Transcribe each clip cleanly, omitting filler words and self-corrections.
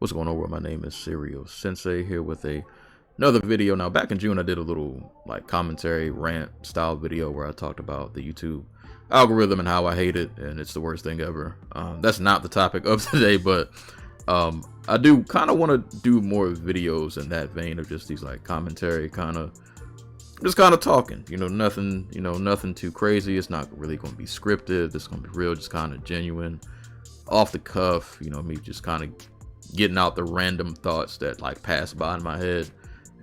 What's going on, world? My name is Serial Sensei here with another video. Now, back in June, I did a little like commentary rant style video where I talked about the YouTube algorithm and how I hate it and it's the worst thing ever. That's not the topic of today, but I do kind of want to do more videos in that vein of just these like commentary just kind of talking, nothing too crazy. It's not really going to be scripted. It's going to be real, just kind of genuine, off the cuff, me just kind of getting out the random thoughts that like pass by in my head.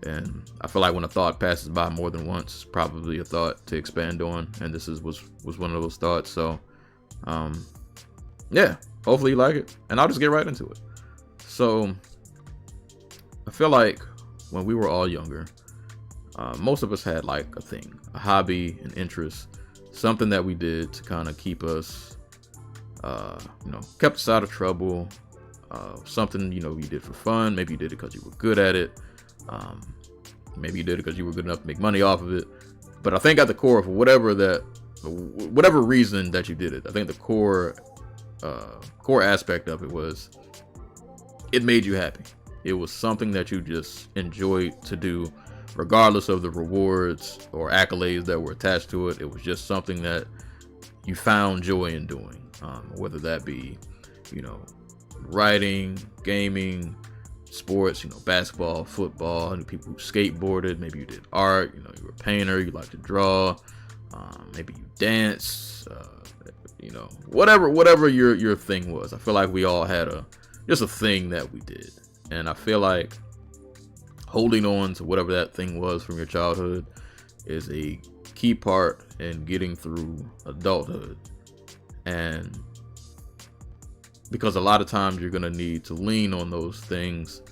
And I feel like when a thought passes by more than once, it's probably a thought to expand on, and this was one of those thoughts. So yeah, hopefully you like it, and I'll just get right into it. So I feel like when we were all younger, most of us had like a thing, a hobby, an interest, something that we did to kind of keep us kept us out of trouble. Something you did for fun. Maybe you did it because you were good at it. Maybe you did it because you were good enough to make money off of it. But I think at the core of whatever reason that you did it, I think the core aspect of it was it made you happy. It was something that you just enjoyed to do, regardless of the rewards or accolades that were attached to it. It was just something that you found joy in doing, whether that be writing, gaming, sports, basketball, football. I knew people who skateboarded. Maybe you did art. You were a painter. You like to draw. Maybe you dance. Whatever your thing was. I feel like we all had just a thing that we did, and I feel like holding on to whatever that thing was from your childhood is a key part in getting through adulthood. And because a lot of times you're going to need to lean on those things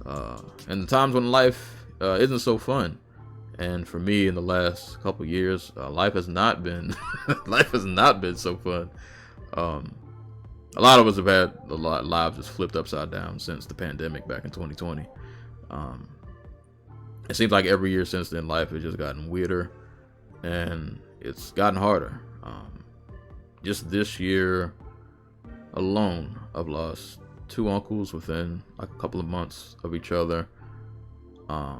and the times when life isn't so fun. And for me, in the last couple years, life has not been so fun. A lot of us have had lives just flipped upside down since the pandemic back in 2020. It seems like every year since then, life has just gotten weirder and it's gotten harder. Just this year alone, I've lost 2 uncles within like a couple of months of each other. I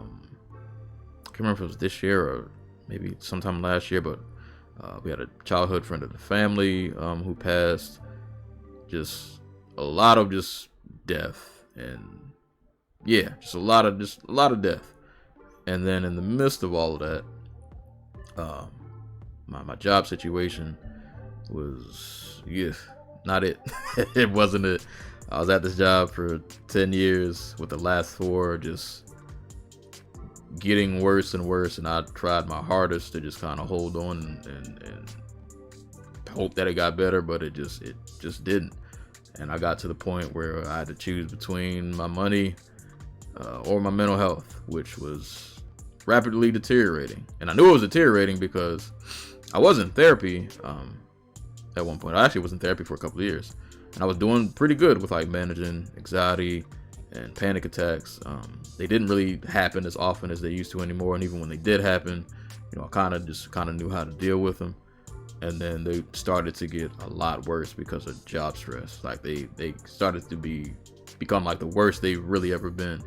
can't remember if it was this year or maybe sometime last year, but we had a childhood friend of the family who passed. Just a lot of death, and yeah, just a lot of death. And then in the midst of all of that, my job situation was not it. It wasn't it. I was at this job for 10 years, with the last 4 just getting worse and worse, and I tried my hardest to just kind of hold on and hope that it got better, but it just didn't. And I got to the point where I had to choose between my money or my mental health, which was rapidly deteriorating. And I knew it was deteriorating because I was in therapy at one point. I actually was in therapy for a couple of years, and I was doing pretty good with like managing anxiety and panic attacks. They didn't really happen as often as they used to anymore, and even when they did happen, I kind of knew how to deal with them. And then they started to get a lot worse because of job stress. Like they started to become like the worst they've really ever been.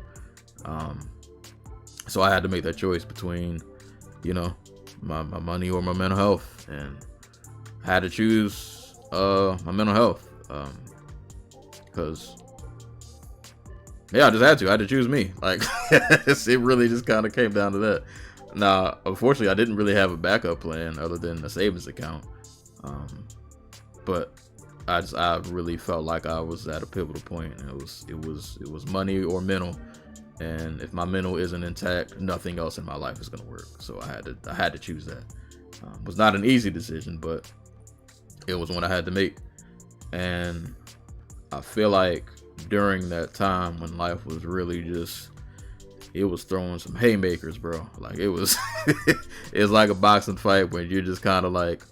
So I had to make that choice between my money or my mental health, and I had to choose my mental health because I just had to. I had to choose me. Like it really just kind of came down to that. Now, unfortunately, I didn't really have a backup plan other than a savings account. But I really felt like I was at a pivotal point, and it was money or mental. And if my mental isn't intact, nothing else in my life is gonna work. So I had to choose that. It was not an easy decision, but it was one I had to make. And I feel like during that time when life was really it was throwing some haymakers, bro. Like it was like a boxing fight where you're just kind of like,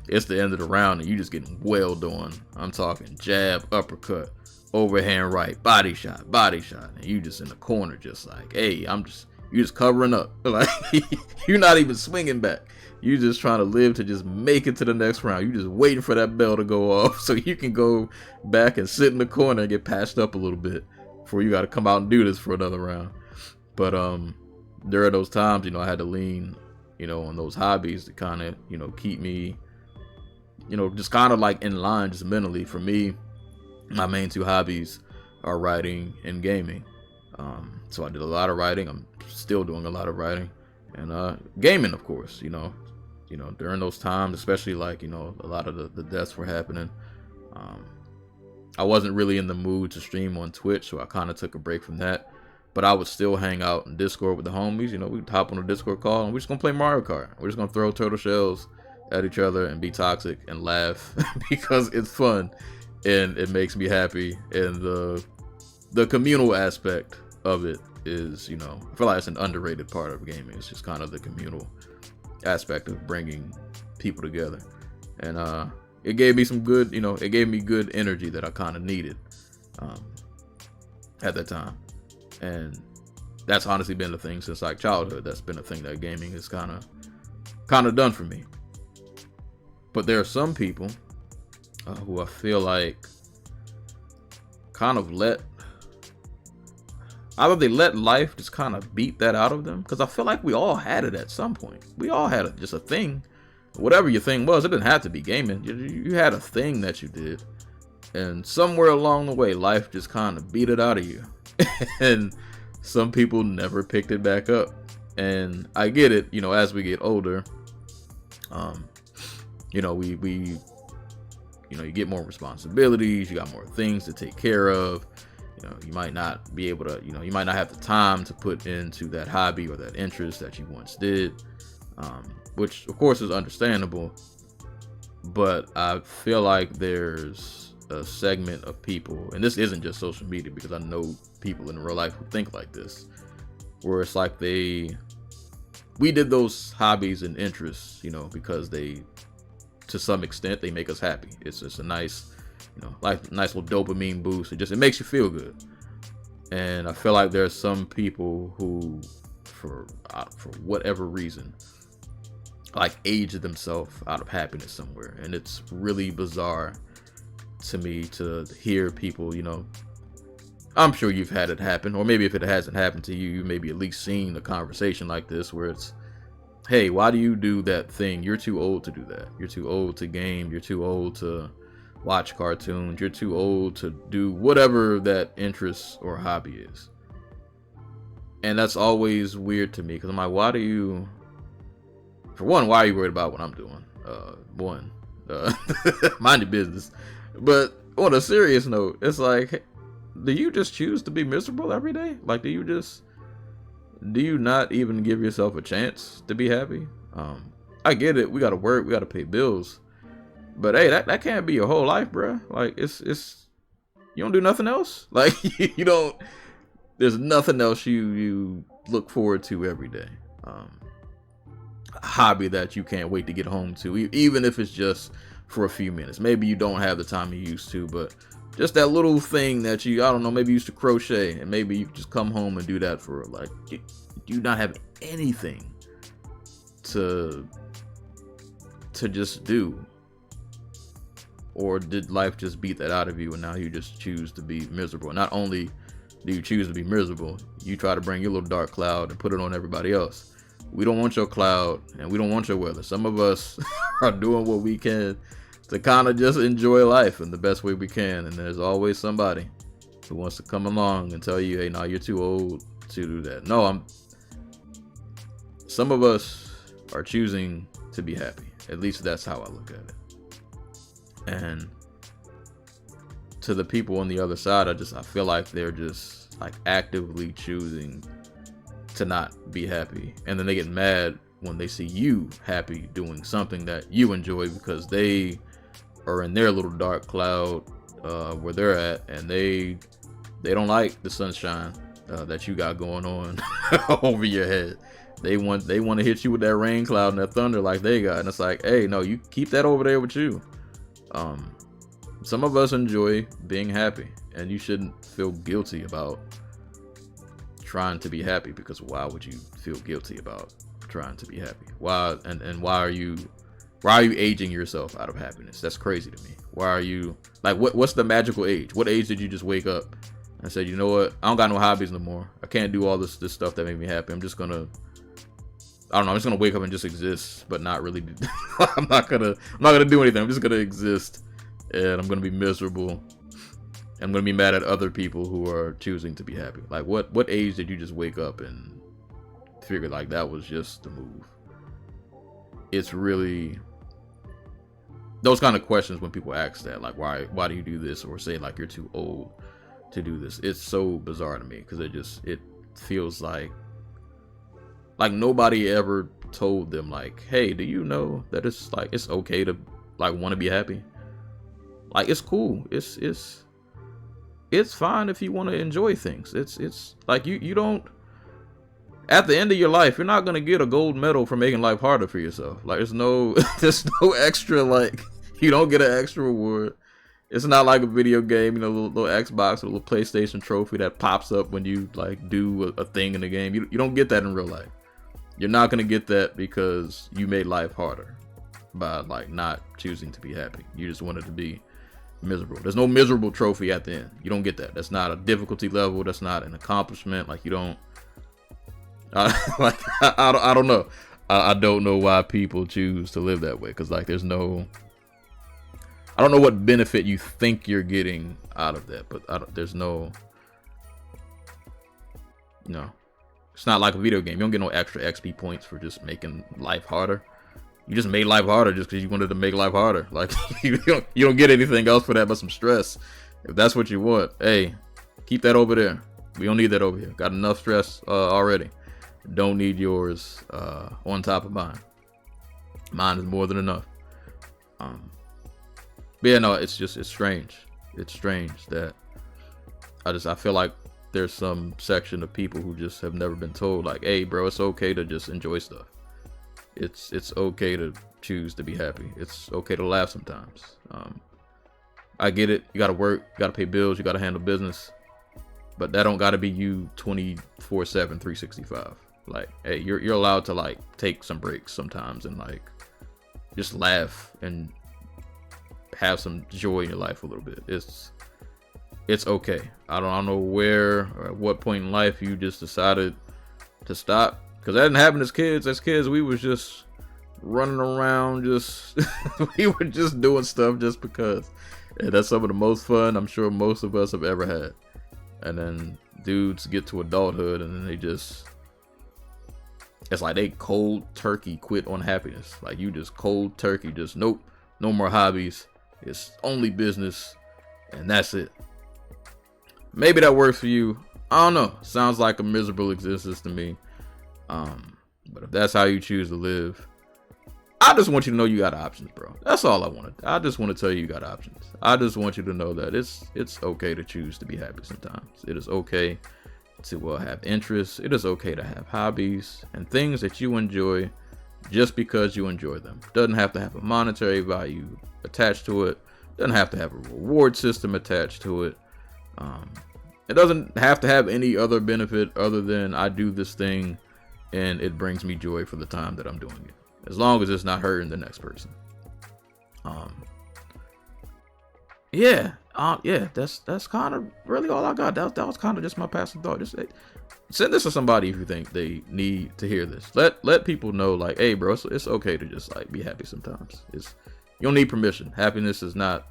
it's the end of the round and you just getting wailed on. I'm talking jab, uppercut, overhand right, body shot, and you just in the corner just like, hey, you just covering up. Like you're not even swinging back. You just trying to live to just make it to the next round. You just waiting for that bell to go off so you can go back and sit in the corner and get patched up a little bit. before you got to come out and do this for another round. But there are those times, I had to lean, on those hobbies to kind of, keep me, just kind of like in line just mentally. For me, my main two hobbies are writing and gaming. So I did a lot of writing. I'm still doing a lot of writing, and gaming, of course. During those times, especially like a lot of the deaths were happening. I wasn't really in the mood to stream on Twitch, so I kind of took a break from that. But I would still hang out in Discord with the homies. We'd hop on a Discord call and we're just gonna play Mario Kart. We're just gonna throw turtle shells at each other and be toxic and laugh because it's fun and it makes me happy. And the communal aspect of it is, I feel like it's an underrated part of gaming. It's just kind of the communal aspect of bringing people together. And it gave me some good, it gave me good energy that I kind of needed at that time. And that's honestly been the thing since like childhood. That's been a thing that gaming has kind of done for me. But there are some people who I feel like kind of either they let life just kind of beat that out of them, because I feel like we all had it at some point. We all had just a thing, whatever your thing was. It didn't have to be gaming. You had a thing that you did, and somewhere along the way, life just kind of beat it out of you. And some people never picked it back up. And I get it, as we get older, we you get more responsibilities, you got more things to take care of. You might not be able to, you might not have the time to put into that hobby or that interest that you once did, which of course is understandable. But I feel like there's a segment of people, and this isn't just social media, because I know people in real life who think like this, where it's like we did those hobbies and interests, because they, to some extent, they make us happy. It's just a nice, nice little dopamine boost. It makes you feel good. And I feel like there's some people who, for whatever reason, like age themselves out of happiness somewhere. And it's really bizarre to me to hear people, I'm sure you've had it happen, or maybe if it hasn't happened to you, you maybe at least seen a conversation like this where it's, hey, why do you do that thing? You're too old to do that. You're too old to game. You're too old to watch cartoons. You're too old to do whatever that interest or hobby is. And that's always weird to me, because I'm like, why are you worried about what I'm doing? Mind your business. But on a serious note, it's like, do you just choose to be miserable every day? Like, do you not even give yourself a chance to be happy? I get it. We got to work. We got to pay bills. But hey, that can't be your whole life, bro. Like, it's you don't do nothing else. Like, you don't, there's nothing else you look forward to every day. A hobby that you can't wait to get home to, even if it's just for a few minutes. Maybe you don't have the time you used to, but just that little thing that I don't know, maybe you used to crochet, and maybe you just come home and do that for, like, you not have anything to just do. Or did life just beat that out of you and now you just choose to be miserable? Not only do you choose to be miserable, you try to bring your little dark cloud and put it on everybody else. We don't want your cloud and we don't want your weather. Some of us are doing what we can to kind of just enjoy life in the best way we can. And there's always somebody who wants to come along and tell you, hey, no, you're too old to do that. No, some of us are choosing to be happy. At least that's how I look at it. And to the people on the other side, I feel like they're just like actively choosing to not be happy. And then they get mad when they see you happy doing something that you enjoy, because they are in their little dark cloud where they're at, and they don't like the sunshine that you got going on over your head. They want to hit you with that rain cloud and that thunder like they got, and it's like, hey, no, you keep that over there with you. Some of us enjoy being happy, and you shouldn't feel guilty about trying to be happy, because why would you feel guilty about trying to be happy? Why are you aging yourself out of happiness? That's crazy to me. Why are you like, what's the magical age? What age did you just wake up I said, you know what? I don't got no hobbies no more. I can't do all this stuff that make me happy. I'm just gonna, I don't know. I'm just gonna wake up and just exist, but not really. I'm not gonna do anything. I'm just gonna exist, and I'm gonna be miserable. I'm gonna be mad at other people who are choosing to be happy. Like, what age did you just wake up and figure like that was just the move? It's really those kind of questions when people ask that, like, why do you do this, or say like you're too old to do this. It's so bizarre to me because it feels like nobody ever told them like, hey, do you know that it's like it's okay to like want to be happy? Like, it's cool. It's fine if you want to enjoy things. It's like you don't, at the end of your life, you're not gonna get a gold medal for making life harder for yourself. Like, there's no extra, like, you don't get an extra reward. It's not like a video game, you know, little Xbox or a little PlayStation trophy that pops up when you like do a thing in the game. You don't get that in real life. You're not gonna get that because you made life harder by like not choosing to be happy. You just wanted to be miserable. There's no miserable trophy at the end. You don't get that. That's not a difficulty level. That's not an accomplishment. Like, you don't. I don't know. I don't know why people choose to live that way. Because like, there's no. I don't know what benefit you think you're getting out of that, but there's no. No, it's not like a video game. You don't get no extra XP points for just making life harder. You just made life harder just because you wanted to make life harder. Like, you don't get anything else for that but some stress. If that's what you want, hey, keep that over there. We don't need that over here. Got enough stress already. Don't need yours on top of mine. Mine is more than enough. But yeah, no, it's strange. It's strange that I feel like there's some section of people who just have never been told like, hey, bro, it's okay to just enjoy stuff. It's okay to choose to be happy. It's okay to laugh sometimes. I get it. You gotta work, you gotta pay bills, you gotta handle business, but that don't gotta be you 24/7, 365. Like, hey, you're allowed to like take some breaks sometimes and like just laugh and have some joy in your life a little bit. It's okay. I don't know where or at what point in life you just decided to stop. Because that didn't happen as kids. As kids, we was just running around, we were just doing stuff just because. And that's some of the most fun I'm sure most of us have ever had. And then dudes get to adulthood and then it's like they cold turkey quit on happiness. Like, you just cold turkey, just nope, no more hobbies. It's only business, and that's it. Maybe that works for you. I don't know. Sounds like a miserable existence to me. But if that's how you choose to live, I just want you to know you got options, bro. That's all I wanted. I just want to tell you got options. I just want you to know that it's okay to choose to be happy sometimes. It is okay to have interests. It is okay to have hobbies and things that you enjoy just because you enjoy them. Doesn't have to have a monetary value attached to it. Doesn't have to have a reward system attached to it. It doesn't have to have any other benefit other than I do this thing and it brings me joy for the time that I'm doing it, as long as it's not hurting the next person. Yeah, that's kind of really all I got. That was kind of just my passing thought. Just send this to somebody if you think they need to hear this. Let people know, like, hey, bro, it's okay to just like be happy sometimes. You don't need permission. Happiness is not.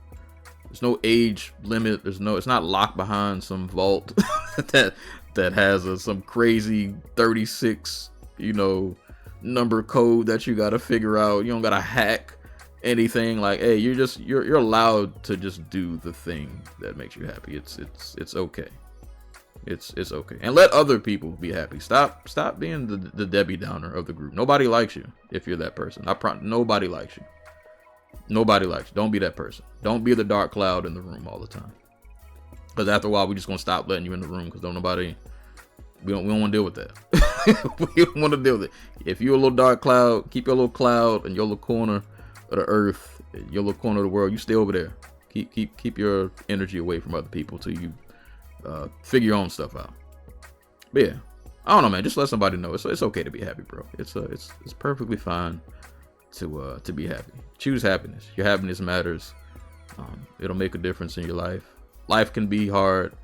There's no age limit. It's not locked behind some vault that has some crazy 36, number code that you got to figure out. You don't got to hack anything. Like, hey, you're allowed to just do the thing that makes you happy. It's okay. It's okay. And let other people be happy. Stop being the Debbie Downer of the group. Nobody likes you if you're that person. Nobody likes you. Nobody likes you. Don't be that person. Don't be the dark cloud in the room all the time. Because after a while, we're just gonna stop letting you in the room. Because we don't want to deal with that. We don't want to deal with it. If you're a little dark cloud, keep your little cloud in your little corner of the earth, your little corner of the world. You stay over there. Keep your energy away from other people till you figure your own stuff out. But yeah, I don't know, man. Just let somebody know it's okay to be happy, bro. It's perfectly fine to be happy. Choose happiness. Your happiness matters. It'll make a difference in your life. Life can be hard.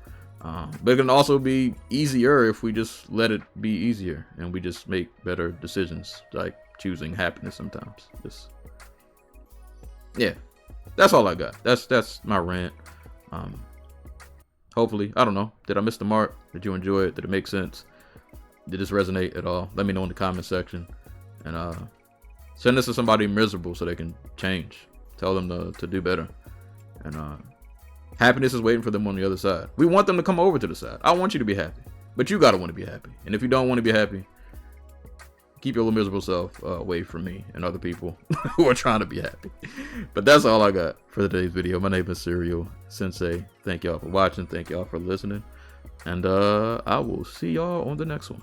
But it can also be easier if we just let it be easier and we just make better decisions, like choosing happiness sometimes. Just, yeah, that's all I got. That's my rant. Hopefully, I don't know. Did I miss the mark? Did you enjoy it? Did it make sense? Did this resonate at all? Let me know in the comment section. And send this to somebody miserable so they can change. Tell them to do better. And happiness is waiting for them on the other side. We want them to come over to the side. I want you to be happy. But you gotta want to be happy. And if you don't want to be happy, keep your little miserable self away from me and other people who are trying to be happy. But that's all I got for today's video. My name is Serial Sensei. Thank y'all for watching. Thank y'all for listening. And I will see y'all on the next one.